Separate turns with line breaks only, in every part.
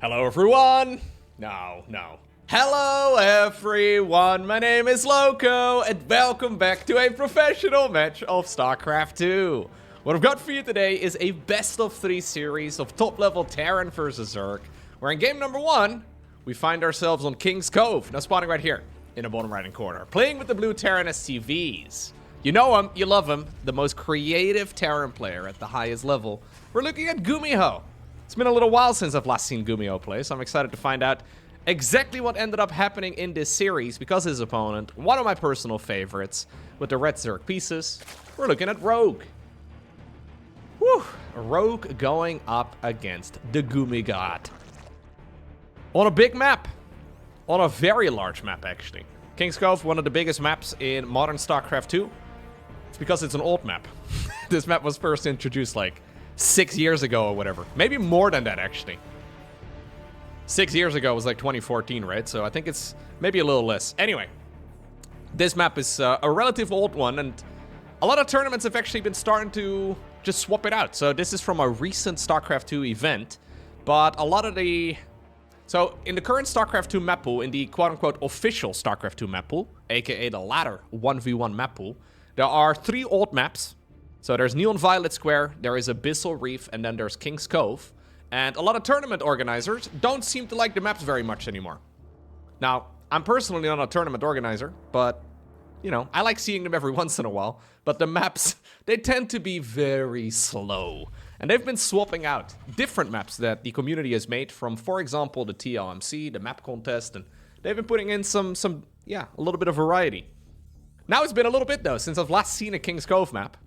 Hello everyone! No. Hello everyone, my name is Lowko, and welcome back to a professional match of StarCraft 2. What I've got for you today is a best of 3 series of top level Terran versus Zerg, where in game number 1, we find ourselves on King's Cove, now spawning right here, in the bottom right hand corner, playing with the blue Terran SCVs. You know him, you love him, the most creative Terran player at the highest level. We're looking at GuMiho. It's been a little while since I've last seen GuMiho play, so I'm excited to find out exactly what ended up happening in this series, because his opponent, one of my personal favorites, with the red Zerg pieces, we're looking at Rogue. Whew, Rogue going up against the GuMiho. On a big map. On a very large map, actually. King's Cove, one of the biggest maps in modern StarCraft 2. It's because it's an old map. This map was first introduced like 6 years ago or whatever. Maybe more than that, actually. 6 years ago was like 2014, right? So I think it's maybe a little less. Anyway, this map is a relative old one, and a lot of tournaments have actually been starting to just swap it out. So this is from a recent StarCraft 2 event, but a lot of the... So in the current StarCraft 2 map pool, in the quote-unquote official StarCraft 2 map pool, aka the latter 1v1 map pool, there are 3 old maps. So there's Neon Violet Square, there is Abyssal Reef, and then there's King's Cove. And a lot of tournament organizers don't seem to like the maps very much anymore. Now, I'm personally not a tournament organizer, but, you know, I like seeing them every once in a while. But the maps, they tend to be very slow. And they've been swapping out different maps that the community has made from, for example, the TLMC, the map contest, and they've been putting in some, a little bit of variety. Now it's been a little bit, though, since I've last seen a King's Cove map.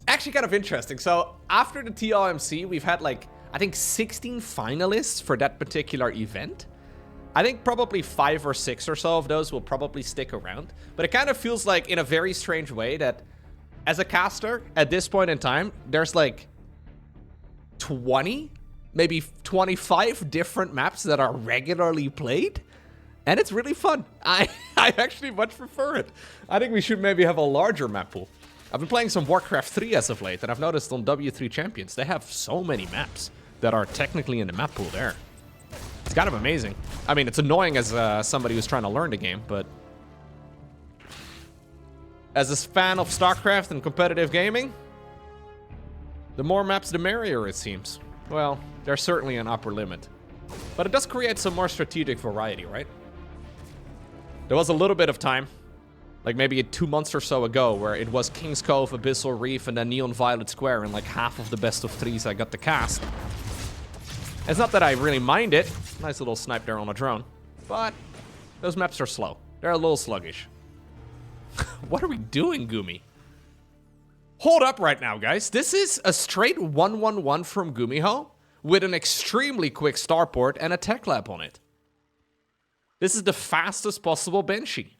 Actually kind of interesting. So after the TLMC, we've had like, I think 16 finalists for that particular event. I think probably 5 or 6 or so of those will probably stick around. But it kind of feels like, in a very strange way, that as a caster, at this point in time, there's like 20, maybe 25 different maps that are regularly played. And it's really fun. I actually much prefer it. I think we should maybe have a larger map pool. I've been playing some Warcraft 3 as of late, and I've noticed on W3 Champions, they have so many maps that are technically in the map pool there. It's kind of amazing. I mean, it's annoying as somebody who's trying to learn the game, but as a fan of StarCraft and competitive gaming, the more maps the merrier, it seems. Well, there's certainly an upper limit. But it does create some more strategic variety, right? There was a little bit of time, like maybe 2 months or so ago, where it was King's Cove, Abyssal Reef, and then Neon Violet Square, and like half of the best of 3s I got to cast. It's not that I really mind it. Nice little snipe there on a drone. But those maps are slow. They're a little sluggish. What are we doing, Gumi? Hold up right now, guys. This is a straight 1-1-1 from GuMiho with an extremely quick starport and a tech lab on it. This is the fastest possible Banshee.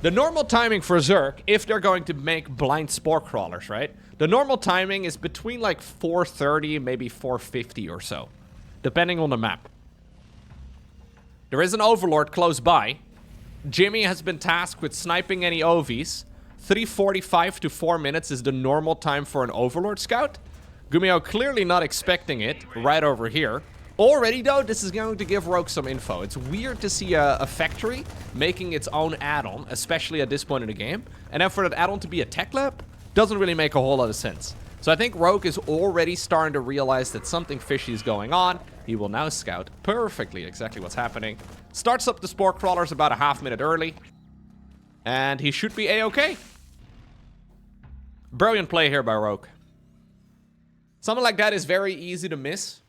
The normal timing for Zerg, if they're going to make blind spore crawlers, right? The normal timing is between like 430, maybe 450 or so, depending on the map. There is an Overlord close by. Jimmy has been tasked with sniping any OVs. 3:45 to 4 minutes is the normal time for an Overlord scout. GuMiho clearly not expecting it right over here. Already, though, this is going to give Rogue some info. It's weird to see a factory making its own add-on, especially at this point in the game. And then for that add-on to be a tech lab, doesn't really make a whole lot of sense. So I think Rogue is already starting to realize that something fishy is going on. He will now scout perfectly exactly what's happening. Starts up the spore crawlers about a half minute early. And he should be A-okay. Brilliant play here by Rogue. Something like that is very easy to miss.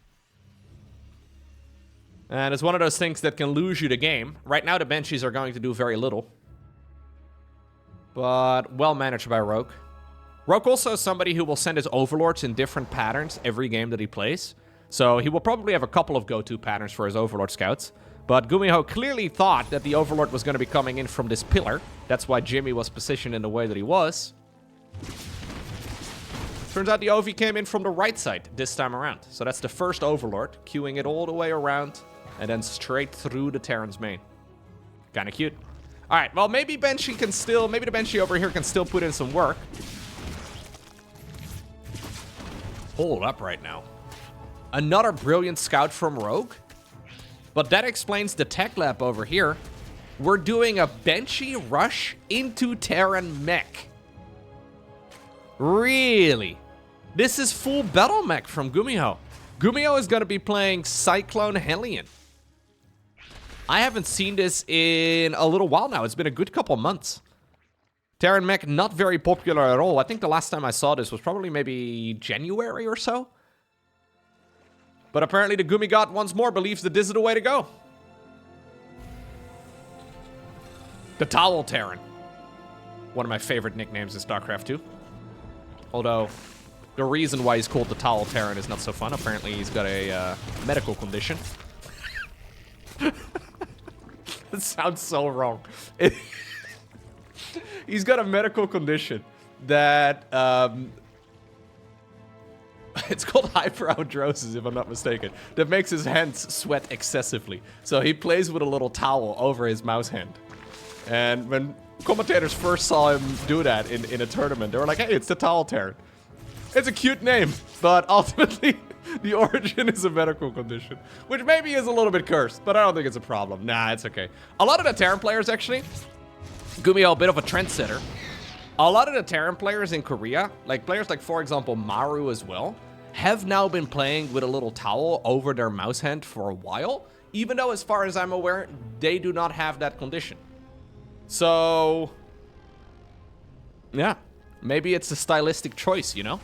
And it's one of those things that can lose you the game. Right now, the Banshees are going to do very little. But well managed by Rogue. Rogue also is somebody who will send his Overlords in different patterns every game that he plays. So he will probably have a couple of go-to patterns for his Overlord scouts. But GuMiho clearly thought that the Overlord was going to be coming in from this pillar. That's why Jimmy was positioned in the way that he was. Turns out the OV came in from the right side this time around. So that's the first Overlord, queuing it all the way around. And then straight through the Terran's main. Kinda cute. Alright, well maybe Banshee can still... Maybe the Banshee over here can still put in some work. Hold up right now. Another brilliant scout from Rogue. But that explains the tech lab over here. We're doing a benchy rush into Terran mech. Really? This is full battle mech from GuMiho. GuMiho is going to be playing Cyclone Hellion. I haven't seen this in a little while now. It's been a good couple months. Terran mech, not very popular at all. I think the last time I saw this was probably maybe January or so. But apparently the Gumi God once more believes that this is the way to go. The Towel Terran. One of my favorite nicknames in StarCraft 2. Although, the reason why he's called the Towel Terran is not so fun. Apparently he's got a medical condition. That sounds so wrong. He's got a medical condition that... it's called hyperhidrosis, if I'm not mistaken. That makes his hands sweat excessively. So he plays with a little towel over his mouse hand. And when commentators first saw him do that in a tournament, they were like, hey, it's the Towel Terran. It's a cute name, but ultimately, the origin is a medical condition. Which maybe is a little bit cursed, but I don't think it's a problem. Nah, it's okay. A lot of the Terran players, actually, GuMiho, a bit of a trendsetter. A lot of the Terran players in Korea, like players like, for example, Maru as well, have now been playing with a little towel over their mouse hand for a while, even though, as far as I'm aware, they do not have that condition. So, yeah, maybe it's a stylistic choice, you know?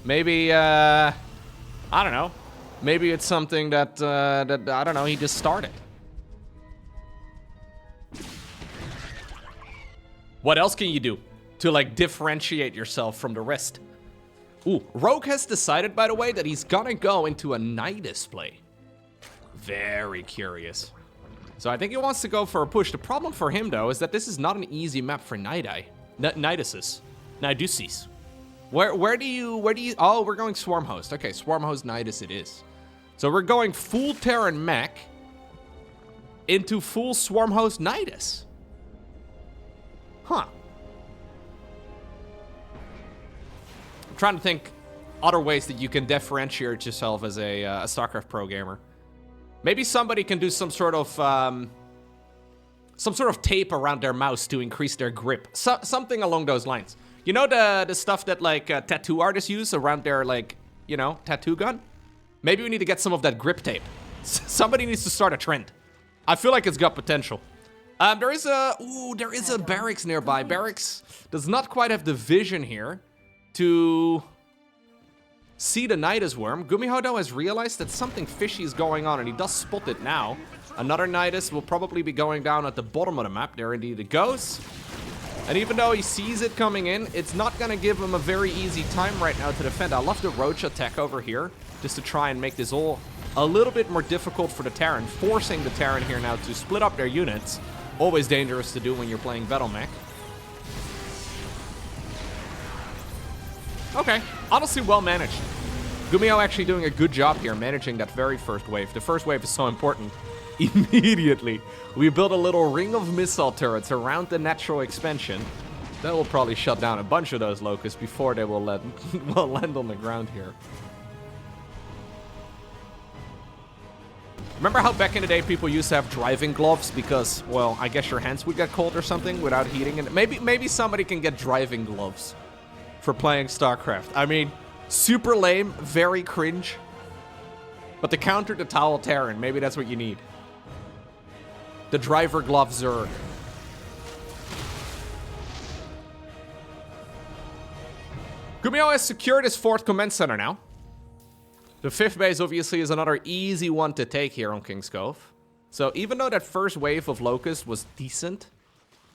Maybe, I don't know. Maybe it's something that I don't know, he just started. What else can you do to, like, differentiate yourself from the rest? Ooh, Rogue has decided, by the way, that he's gonna go into a Nidus play. Very curious. So I think he wants to go for a push. The problem for him, though, is that this is not an easy map for Niduses. Where do you... Oh, we're going Swarm Host. Okay, Swarm Host Nidus it is. So we're going full Terran mech into full Swarm Host Nidus. Huh. I'm trying to think other ways that you can differentiate yourself as a StarCraft pro gamer. Maybe somebody can do some sort of tape around their mouse to increase their grip. Something along those lines. You know the stuff that, like, tattoo artists use around their, like, you know, tattoo gun? Maybe we need to get some of that grip tape. Somebody needs to start a trend. I feel like it's got potential. There is a barracks nearby. Barracks does not quite have the vision here to see the Nidus worm. GuMiho, though, has realized that something fishy is going on, and he does spot it now. Another Nidus will probably be going down at the bottom of the map. There indeed it goes. And even though he sees it coming in, it's not going to give him a very easy time right now to defend. I love the Roach attack over here, just to try and make this all a little bit more difficult for the Terran, forcing the Terran here now to split up their units. Always dangerous to do when you're playing Battle Mech. Okay, honestly well managed. GuMiho actually doing a good job here managing that very first wave. The first wave is so important. Immediately, we built a little ring of missile turrets around the natural expansion. That will probably shut down a bunch of those locusts before they will land on the ground here. Remember how back in the day people used to have driving gloves because, well, I guess your hands would get cold or something without heating? And maybe somebody can get driving gloves for playing StarCraft. I mean, super lame, very cringe. But to counter the Towel Terran, maybe that's what you need. The driver glove Zerg. GuMiho has secured his 4th command center now. The 5th base, obviously, is another easy one to take here on King's Cove. So even though that first wave of Locust was decent,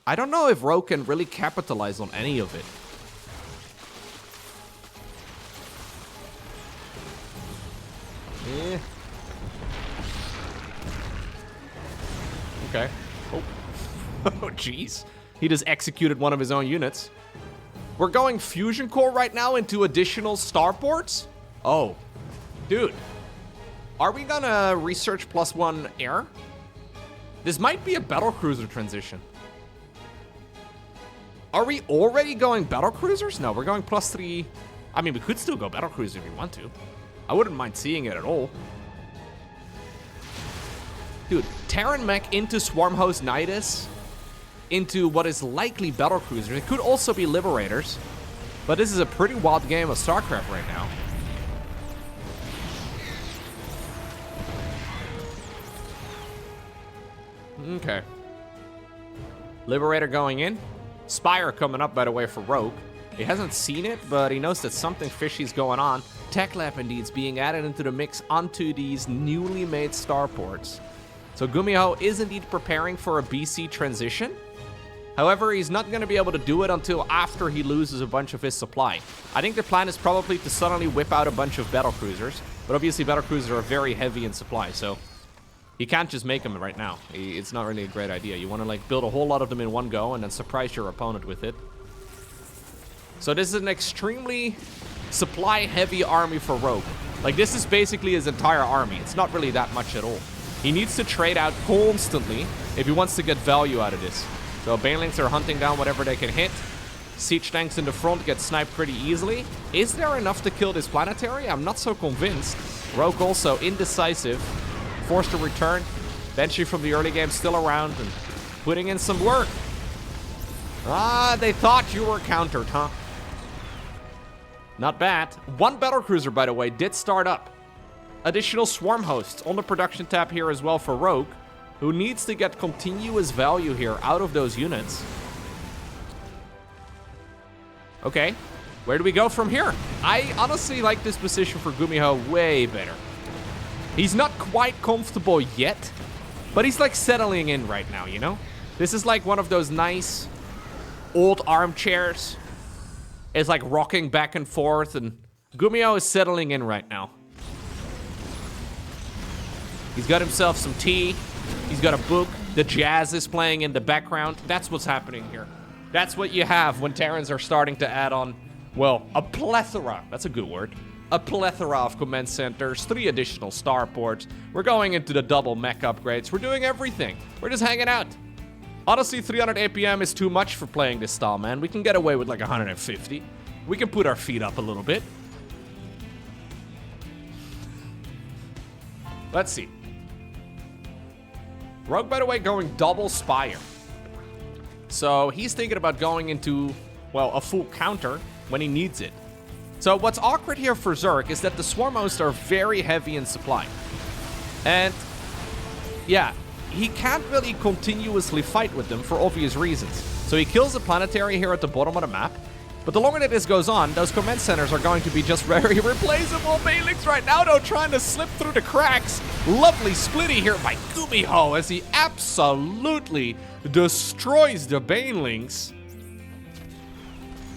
I don't know if Rogue can really capitalize on any of it. Yeah. Okay. Oh. Oh, jeez. He just executed one of his own units. We're going Fusion Core right now into additional starports? Oh. Dude. Are we gonna research +1 air? This might be a Battlecruiser transition. Are we already going Battlecruisers? No, we're going +3. I mean, we could still go Battlecruiser if we want to. I wouldn't mind seeing it at all. Dude, Terran mech into Swarm Host Nidus, into what is likely Battlecruisers. It could also be Liberators, but this is a pretty wild game of StarCraft right now. Okay. Liberator going in. Spire coming up, by the way, for Rogue. He hasn't seen it, but he knows that something fishy's going on. Tech Lab indeed being added into the mix onto these newly made starports. So GuMiho is indeed preparing for a BC transition. However, he's not going to be able to do it until after he loses a bunch of his supply. I think the plan is probably to suddenly whip out a bunch of Battlecruisers, but obviously Battlecruisers are very heavy in supply, so you can't just make them right now. It's not really a great idea. You want to like build a whole lot of them in one go and then surprise your opponent with it. So this is an extremely supply-heavy army for Rogue. Like, this is basically his entire army. It's not really that much at all. He needs to trade out constantly if he wants to get value out of this. So Banelings are hunting down whatever they can hit. Siege tanks in the front get sniped pretty easily. Is there enough to kill this planetary? I'm not so convinced. Rogue also indecisive. Forced to return. Banshee from the early game still around and putting in some work. Ah, they thought you were countered, huh? Not bad. One Battlecruiser, by the way, did start up. Additional Swarm Hosts on the production tab here as well for Rogue, who needs to get continuous value here out of those units. Okay, where do we go from here? I honestly like this position for GuMiho way better. He's not quite comfortable yet, but he's like settling in right now, you know? This is like one of those nice old armchairs. It's like rocking back and forth, and GuMiho is settling in right now. He's got himself some tea. He's got a book. The jazz is playing in the background. That's what's happening here. That's what you have when Terrans are starting to add on, well, a plethora. That's a good word. A plethora of command centers, 3 additional starports. We're going into the double mech upgrades. We're doing everything. We're just hanging out. Honestly, 300 APM is too much for playing this style, man. We can get away with like 150. We can put our feet up a little bit. Let's see. Rogue, by the way, going double Spire. So he's thinking about going into, well, a full counter when he needs it. So what's awkward here for Zerg is that the Swarm Hosts are very heavy in supply. And yeah, he can't really continuously fight with them for obvious reasons. So he kills the planetary here at the bottom of the map. But the longer that this goes on, those command centers are going to be just very replaceable. Banelings right now, though, trying to slip through the cracks. Lovely splitty here by GuMiho as he absolutely destroys the Banelings.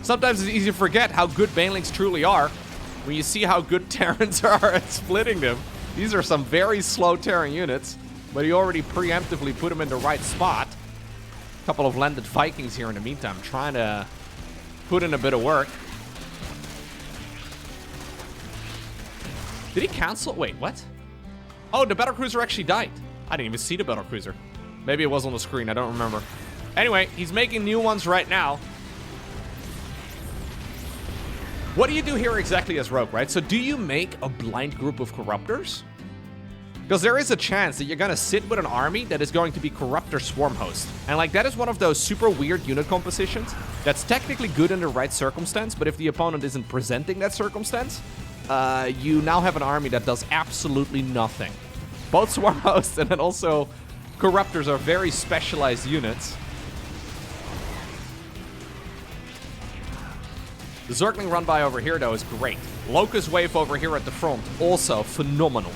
Sometimes it's easy to forget how good Banelings truly are when you see how good Terrans are at splitting them. These are some very slow Terran units, but he already preemptively put them in the right spot. A couple of landed Vikings here in the meantime, trying to put in a bit of work. Did he cancel? Wait, what? Oh, the Battlecruiser actually died. I didn't even see the Battlecruiser. Maybe it was on the screen, I don't remember. Anyway, he's making new ones right now. What do you do here exactly as Rogue, right? So do you make a blind group of Corruptors? Because there is a chance that you're going to sit with an army that is going to be Corruptor Swarm Host. And like that is one of those super weird unit compositions that's technically good in the right circumstance, but if the opponent isn't presenting that circumstance, you now have an army that does absolutely nothing. Both Swarm Hosts and then also Corruptors are very specialized units. The Zergling run by over here, though, is great. Locust Wave over here at the front, also phenomenal.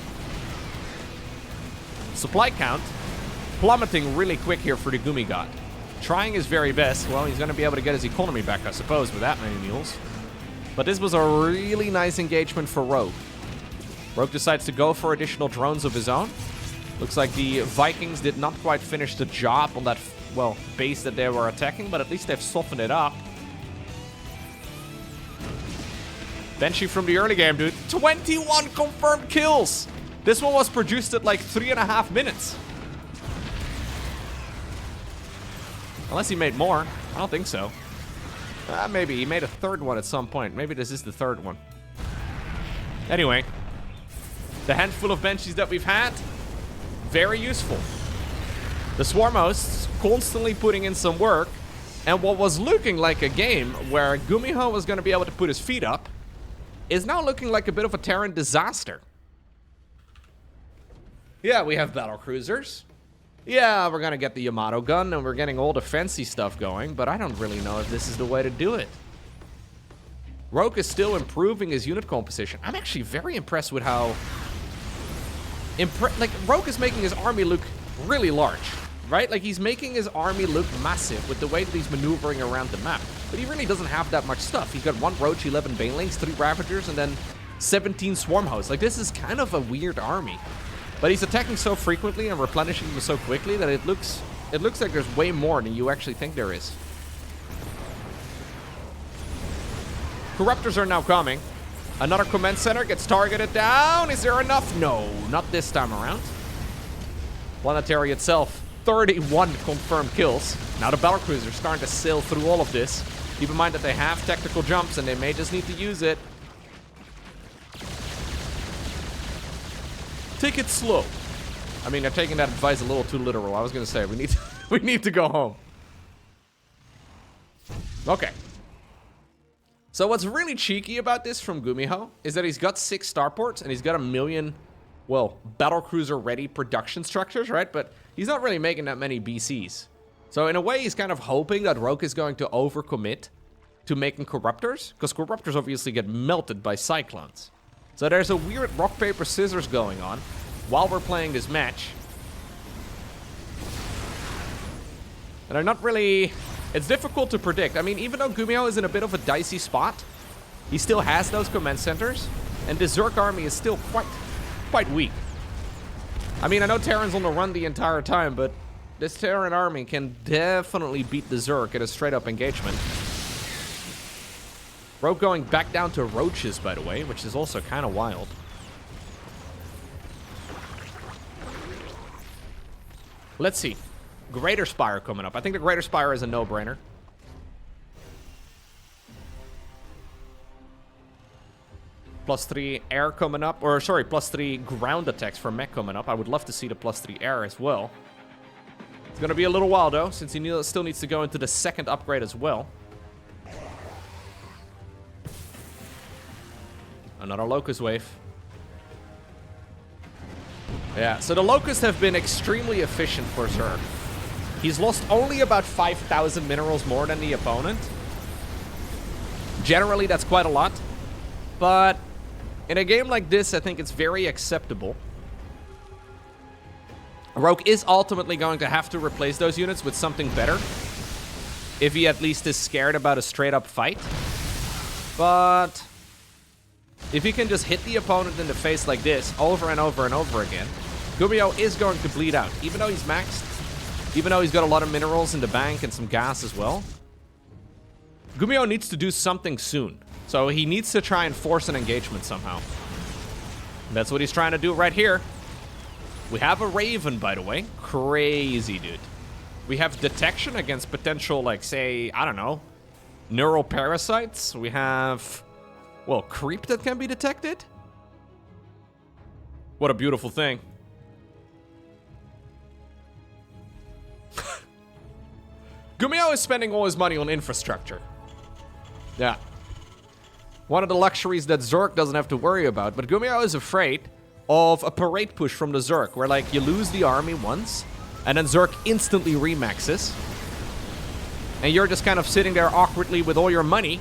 Supply count plummeting really quick here for the Gumi God. Trying his very best. Well, he's going to be able to get his economy back, I suppose, with that many mules. But this was a really nice engagement for Rogue. Rogue decides to go for additional drones of his own. Looks like the Vikings did not quite finish the job on that, well, base that they were attacking, but at least they've softened it up. Banshee from the early game, dude. 21 confirmed kills. This one was produced at like 3.5 minutes. Unless he made more. I don't think so. Maybe he made a third one at some point. Maybe this is the third one. Anyway, The handful of Banshees that we've had, very useful. The Swarm hosts constantly putting in some work. And what was looking like a game where GuMiho was going to be able to put his feet up is now looking like a bit of a Terran disaster. Yeah, we have Battlecruisers. Yeah, we're going to get the Yamato gun and we're getting all the fancy stuff going, but I don't really know if this is the way to do it. Rogue is still improving his unit composition. I'm actually very impressed with how... like, Rogue is making his army look really large, right? Like, he's making his army look massive with the way that he's maneuvering around the map. But he really doesn't have that much stuff. He's got 1 Roach, 11 Banelings, 3 Ravagers, and then 17 Swarm hosts. Like, this is kind of a weird army. But he's attacking so frequently and replenishing them so quickly that it looks like there's way more than you actually think there is. Corruptors are now coming. Another command center gets targeted down. Is there enough? No, not this time around. Planetary itself, 31 confirmed kills. Now the Battlecruiser starting to sail through all of this. Keep in mind that they have tactical jumps and they may just need to use it. Take it slow. I mean, they're taking that advice a little too literal. I was gonna say, we need to go home. Okay. So what's really cheeky about this from GuMiho is that he's got 6 starports and he's got 1 million, well, Battlecruiser ready production structures, right? But he's not really making that many BCs. So in a way, he's kind of hoping that Rogue is going to overcommit to making Corruptors, because Corruptors obviously get melted by Cyclones. So there's a weird rock, paper, scissors going on while we're playing this match. And I'm not really... It's difficult to predict. I mean, even though GuMiho is in a bit of a dicey spot, he still has those command centers, and the Zerg army is still quite weak. I mean, I know Terran's on the run the entire time, but this Terran army can definitely beat the Zerg in a straight-up engagement. Rogue going back down to Roaches, by the way, which is also kind of wild. Let's see. Greater Spire coming up. I think the Greater Spire is a no-brainer. +3 air coming up. Or, sorry, +3 ground attacks for Mech coming up. I would love to see the +3 air as well. It's going to be a little while, though, since he still needs to go into the second upgrade as well. Another Locust wave. Yeah, so the Locusts have been extremely efficient for Zerg. He's lost only about 5,000 minerals more than the opponent. Generally, that's quite a lot. But in a game like this, I think it's very acceptable. Rogue is ultimately going to have to replace those units with something better, if he at least is scared about a straight-up fight. But if he can just hit the opponent in the face like this over and over and over again, GuMiho is going to bleed out, even though he's maxed. Even though he's got a lot of minerals in the bank and some gas as well. GuMiho needs to do something soon. So he needs to try and force an engagement somehow. That's what he's trying to do right here. We have a Raven, by the way. Crazy, dude. We have detection against potential, like, say, I don't know, neural parasites. We have, well, creep that can be detected. What a beautiful thing. GuMiho is spending all his money on infrastructure. Yeah. One of the luxuries that Zerg doesn't have to worry about, but GuMiho is afraid of a parade push from the Zerg, where, like, you lose the army once, and then Zerg instantly remaxes. And you're just kind of sitting there awkwardly with all your money,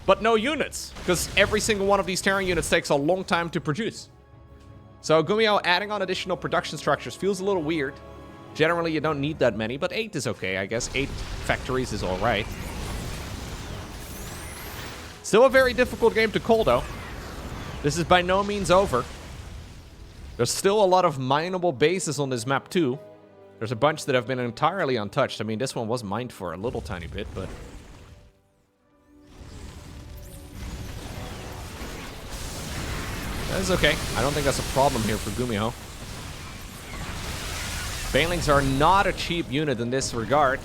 but no units, because every single one of these Terran units takes a long time to produce. So GuMiho adding on additional production structures feels a little weird. Generally, you don't need that many, but 8 is okay, I guess. 8 factories is all right. Still a very difficult game to call, though. This is by no means over. There's still a lot of mineable bases on this map, too. There's a bunch that have been entirely untouched. I mean, this one was mined for a little tiny bit, but... that is okay. I don't think that's a problem here for GuMiho. Banelings are not a cheap unit in this regard.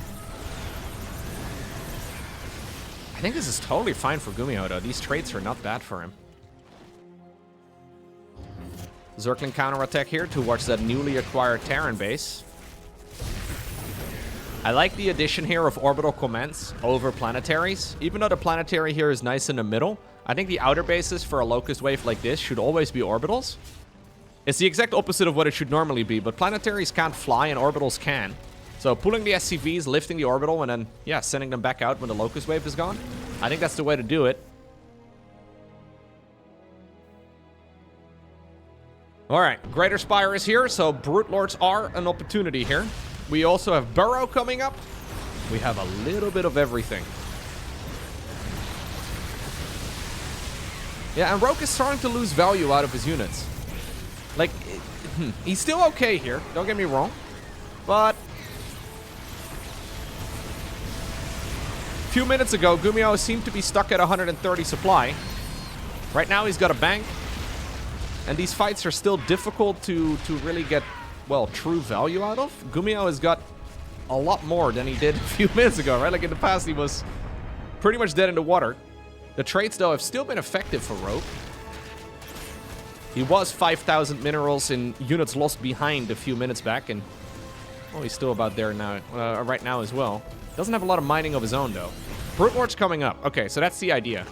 I think this is totally fine for GuMiho, though. These traits are not bad for him. Zergling counterattack here towards that newly acquired Terran base. I like the addition here of orbital commands over planetaries. Even though the planetary here is nice in the middle, I think the outer bases for a Locust wave like this should always be orbitals. It's the exact opposite of what it should normally be, but planetaries can't fly and orbitals can. So pulling the SCVs, lifting the orbital, and then, yeah, sending them back out when the Locust wave is gone. I think that's the way to do it. Alright, Greater Spire is here, so Brute Lords are an opportunity here. We also have Burrow coming up. We have a little bit of everything. Yeah, and Rogue is starting to lose value out of his units. Like, he's still okay here, don't get me wrong. But a few minutes ago, GuMiho seemed to be stuck at 130 supply. Right now, he's got a bank. And these fights are still difficult to really get, well, true value out of. GuMiho has got a lot more than he did a few minutes ago, right? Like, in the past, he was pretty much dead in the water. The trades, though, have still been effective for Rogue. He was 5,000 minerals in units lost behind a few minutes back, and, well, he's still about there now, right now as well. Doesn't have a lot of mining of his own, though. Brute Lords coming up. Okay, so that's the idea.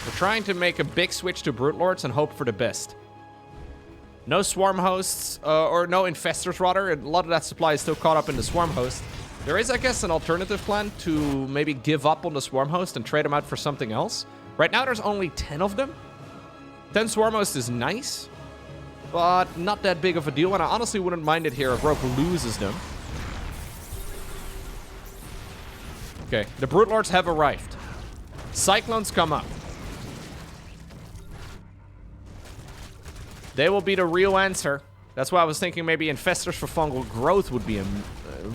We're trying to make a big switch to Brute Lords and hope for the best. No swarm hosts, or no infestors, rather. A lot of that supply is still caught up in the swarm host. There is, I guess, an alternative plan to maybe give up on the swarm host and trade them out for something else. Right now, there's only 10 of them. 10 swarm hosts is nice, but not that big of a deal. And I honestly wouldn't mind it here if Rogue loses them. Okay, the Brute Lords have arrived. Cyclones come up. They will be the real answer. That's why I was thinking maybe Infestors for Fungal Growth would be a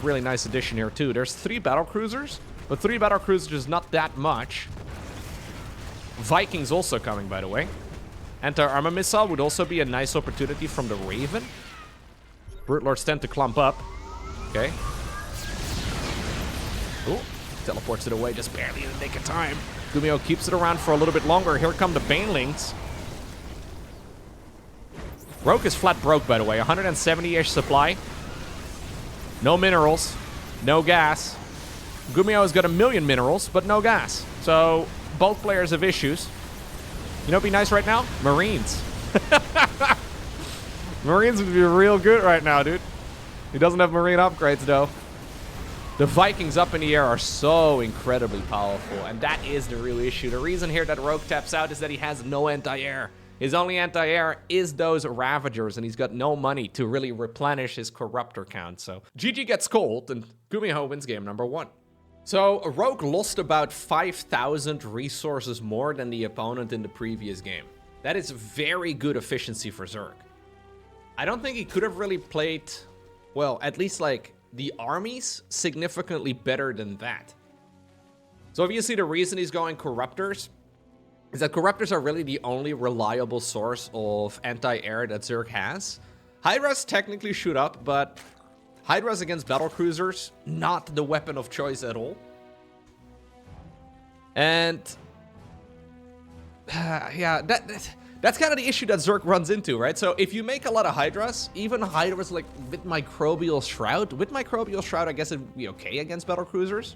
really nice addition here, too. There's 3 Battlecruisers, but 3 Battlecruisers is not that much. Vikings also coming, by the way. Anti-armor missile would also be a nice opportunity from the Raven. Brute Lords tend to clump up. Okay. Ooh, teleports it away just barely in the nick of time. GuMiho keeps it around for a little bit longer. Here come the Banelings. Rogue is flat broke, by the way. 170-ish supply. No minerals. No gas. GuMiho has got 1,000,000 minerals, but no gas. So, both players have issues. You know what'd be nice right now? Marines. Marines would be real good right now, dude. He doesn't have Marine upgrades, though. The Vikings up in the air are so incredibly powerful, and that is the real issue. The reason here that Rogue taps out is that he has no anti-air. His only anti-air is those Ravagers, and he's got no money to really replenish his Corruptor count. So GG gets cold, and GuMiho wins game number 1. So Rogue lost about 5,000 resources more than the opponent in the previous game. That is very good efficiency for Zerg. I don't think he could have really played, well, at least like the armies significantly better than that. So obviously the reason he's going Corruptors is that Corruptors are really the only reliable source of anti-air that Zerg has. Hydras technically shoot up, but Hydras against Battlecruisers, not the weapon of choice at all. And yeah, that's kind of the issue that Zerg runs into, right? So if you make a lot of Hydras, even Hydras like with Microbial Shroud, I guess it'd be okay against Battlecruisers.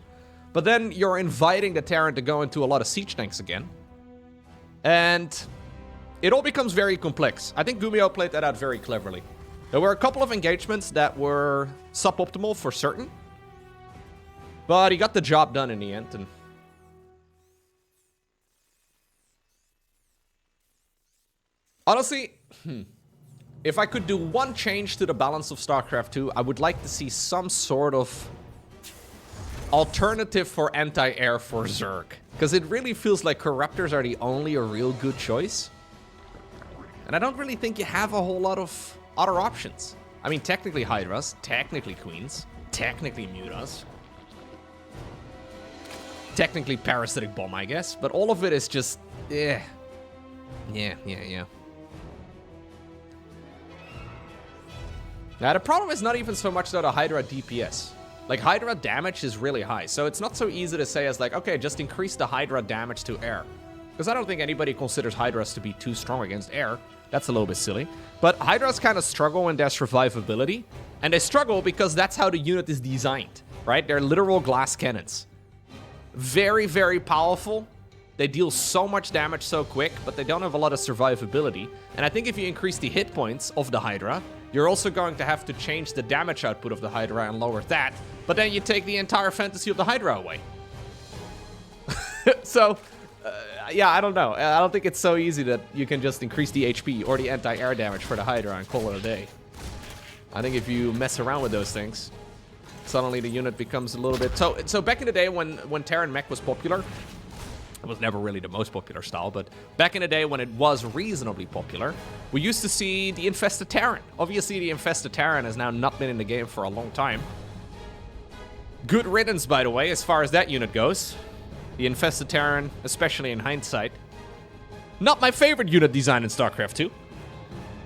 But then you're inviting the Terran to go into a lot of siege tanks again. And it all becomes very complex. I think GuMiho played that out very cleverly. There were a couple of engagements that were suboptimal for certain. But he got the job done in the end. And honestly, if I could do one change to the balance of StarCraft 2, I would like to see some sort of alternative for anti-air for Zerg. Because it really feels like Corruptors are the only real good choice. And I don't really think you have a whole lot of other options. I mean, technically Hydras, technically Queens, technically Mutas, technically Parasitic Bomb, I guess. But all of it is just, yeah. Now, the problem is not even so much that a Hydra DPS. Like, Hydra damage is really high, so it's not so easy to say as like, okay, just increase the Hydra damage to air. Because I don't think anybody considers Hydras to be too strong against air. That's a little bit silly. But Hydras kind of struggle in their survivability. And they struggle because that's how the unit is designed, right? They're literal glass cannons. Very, very powerful. They deal so much damage so quick, but they don't have a lot of survivability. And I think if you increase the hit points of the Hydra, you're also going to have to change the damage output of the Hydra and lower that. But then you take the entire fantasy of the Hydra away. So, yeah, I don't know. I don't think it's so easy that you can just increase the HP or the anti-air damage for the Hydra and call it a day. I think if you mess around with those things, suddenly the unit becomes a little bit... So back in the day when Terran Mech was popular, it was never really the most popular style, but back in the day when it was reasonably popular, we used to see the Infested Terran. Obviously, the Infested Terran has now not been in the game for a long time. Good riddance, by the way, as far as that unit goes. The Infested Terran, especially in hindsight. Not my favorite unit design in StarCraft 2.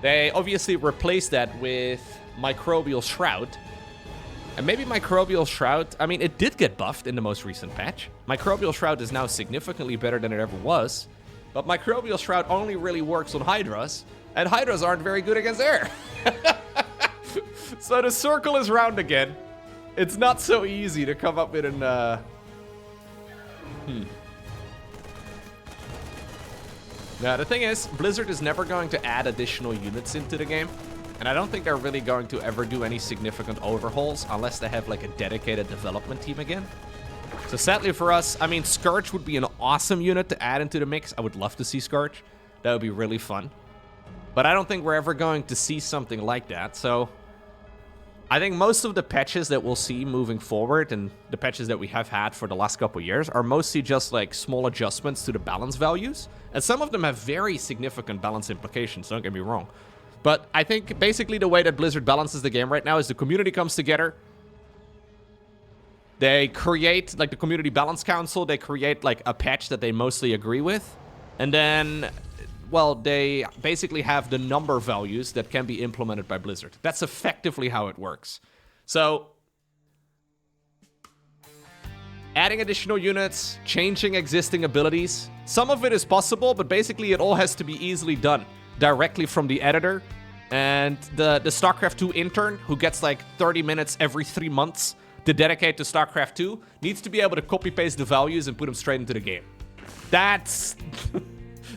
They obviously replaced that with Microbial Shroud. And maybe Microbial Shroud, I mean, it did get buffed in the most recent patch. Microbial Shroud is now significantly better than it ever was. But Microbial Shroud only really works on Hydras, and Hydras aren't very good against air. So the circle is round again. It's not so easy to come up with an... Now, the thing is, Blizzard is never going to add additional units into the game. And I don't think they're really going to ever do any significant overhauls unless they have like a dedicated development team again. So sadly for us, I mean, Scourge would be an awesome unit to add into the mix. I would love to see Scourge. That would be really fun. But I don't think we're ever going to see something like that. So I think most of the patches that we'll see moving forward and the patches that we have had for the last couple of years are mostly just like small adjustments to the balance values. And some of them have very significant balance implications, don't get me wrong. But I think basically the way that Blizzard balances the game right now is the community comes together. They create, like the Community Balance Council, they create like a patch that they mostly agree with. And then, well, they basically have the number values that can be implemented by Blizzard. That's effectively how it works. So, adding additional units, changing existing abilities. Some of it is possible, but basically it all has to be easily done directly from the editor. And the StarCraft 2 intern, who gets like 30 minutes every 3 months to dedicate to StarCraft 2, needs to be able to copy-paste the values and put them straight into the game. That's...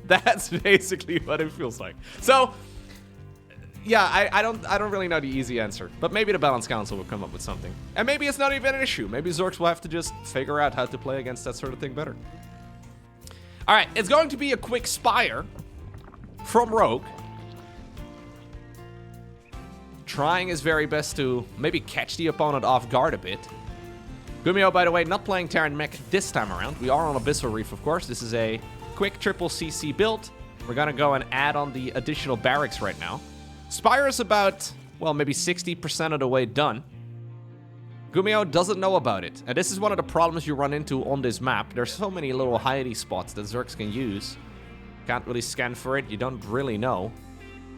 that's basically what it feels like. So, yeah, I don't really know the easy answer. But maybe the Balance Council will come up with something. And maybe it's not even an issue. Maybe Zergs will have to just figure out how to play against that sort of thing better. Alright, it's going to be a quick Spire from Rogue. Trying his very best to maybe catch the opponent off guard a bit. GuMiho, by the way, not playing Terran Mech this time around. We are on Abyssal Reef, of course. This is a quick triple CC build. We're gonna go and add on the additional barracks right now. Spire is about, well, maybe 60% of the way done. GuMiho doesn't know about it. And this is one of the problems you run into on this map. There's so many little hidey spots that Zergs can use. Can't really scan for it. You don't really know.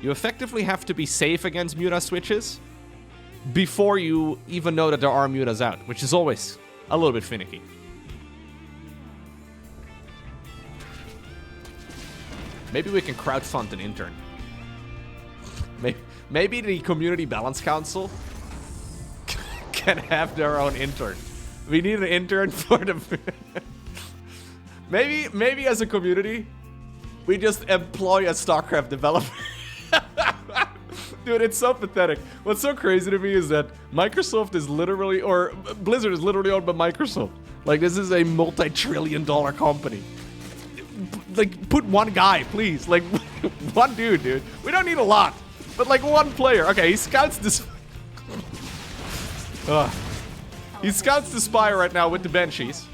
You effectively have to be safe against Muta switches before you even know that there are Mutas out, which is always a little bit finicky. Maybe we can crowdfund an intern. Maybe the Community Balance Council can have their own intern. We need an intern for the... maybe as a community, we just employ a StarCraft developer. Dude, it's so pathetic. What's so crazy to me is that Microsoft is literally, or Blizzard is literally owned by Microsoft. Like, this is a multi-trillion-dollar company. Like, put one guy, please. Like, one dude. We don't need a lot. But, like, one player. Okay, he scouts this... he scouts the Spire right now with the Banshees.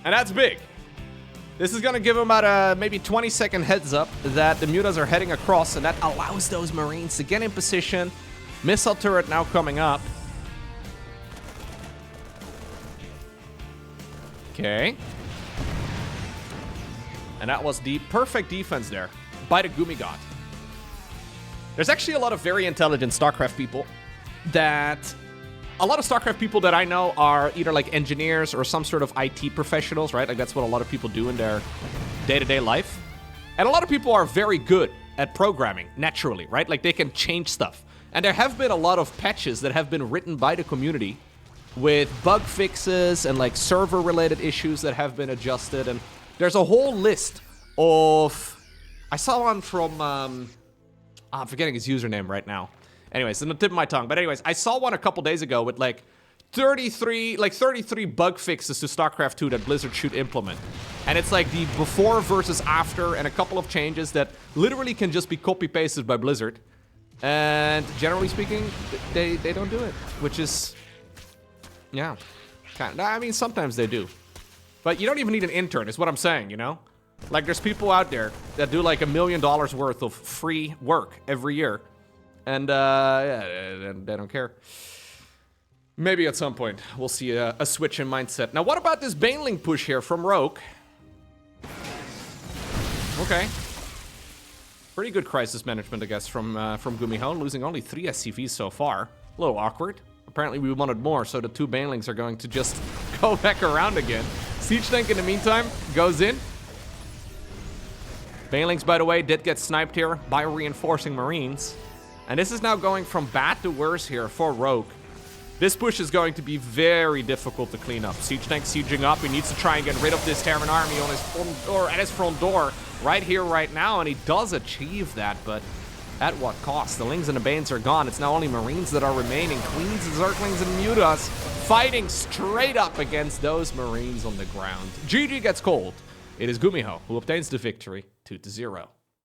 And that's big. This is going to give him about a maybe 20-second heads up that the Mutas are heading across, and that allows those Marines to get in position. Missile turret now coming up. Okay. And that was the perfect defense there by the Gumi God. There's actually a lot of very intelligent StarCraft people that... A lot of StarCraft people that I know are either like engineers or some sort of IT professionals, right? Like that's what a lot of people do in their day-to-day life. And a lot of people are very good at programming, naturally, right? Like, they can change stuff. And there have been a lot of patches that have been written by the community with bug fixes and, like, server-related issues that have been adjusted. And there's a whole list of... I saw one from... I'm forgetting his username right now. Anyways, it's on the tip of my tongue. But anyways, I saw one a couple days ago with, like, 33 bug fixes to StarCraft 2 that Blizzard should implement. And it's like the before versus after and a couple of changes that literally can just be copy-pasted by Blizzard. And generally speaking, they don't do it, which is, yeah, kind of, I mean, sometimes they do. But you don't even need an intern, is what I'm saying, you know? Like, there's people out there that do like $1 million worth of free work every year. And, yeah, they don't care. Maybe at some point, we'll see a switch in mindset. Now, what about this Baneling push here from Rogue? Okay. Pretty good crisis management, I guess, from GuMiho, losing only 3 SCVs so far. A little awkward. Apparently, we wanted more, so the 2 Banelings are going to just go back around again. Siege Tank, in the meantime, goes in. Banelings, by the way, did get sniped here by reinforcing Marines. And this is now going from bad to worse here for Rogue. This push is going to be very difficult to clean up. Siege Tank sieging up. He needs to try and get rid of this Terran army on his front door, at his front door right here, right now. And he does achieve that, but at what cost? The Lings and the Banes are gone. It's now only Marines that are remaining. Queens, Zerglings, and Mutas fighting straight up against those Marines on the ground. GG gets cold. It is GuMiho who obtains the victory 2-0.